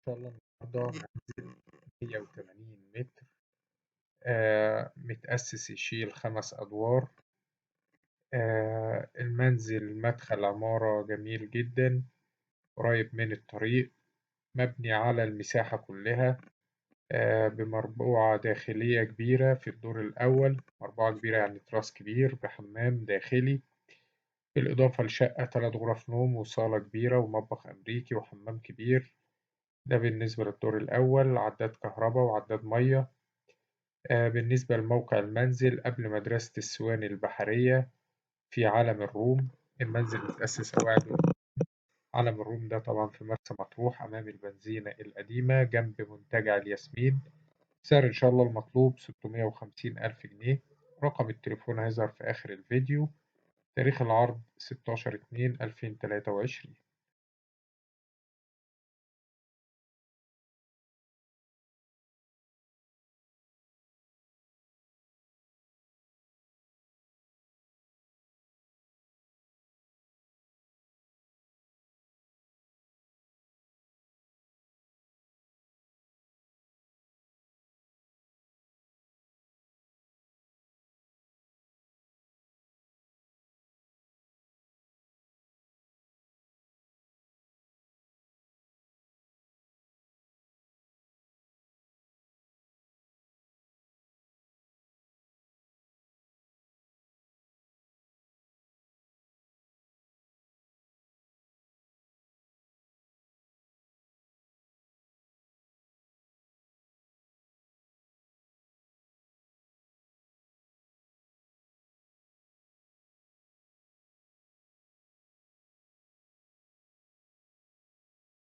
شاء الله النهاردة منزل 180 متر، متأسس يشيل 5 أدوار. المنزل مدخل عمارة جميل جدا قريب من الطريق، مبني على المساحة كلها، بمربوعة داخلية كبيرة في الدور الأول. مربوعة كبيرة يعني تراس كبير بحمام داخلي، بالإضافة لشقة 3 غرف نوم وصالة كبيرة ومطبخ أمريكي وحمام كبير. ده بالنسبة للدور الأول، عداد كهرباء وعداد مية. بالنسبة لموقع المنزل قبل مدرسة السواني البحرية في عالم الروم. المنزل متأسس أوائل عالم الروم، ده طبعا في مرسى مطروح أمام البنزينة القديمة جنب منتجع الياسمين. سعر إن شاء الله المطلوب 650,000 جنيه. رقم التليفون هيظهر في آخر الفيديو. تاريخ العرض 16/2/2023.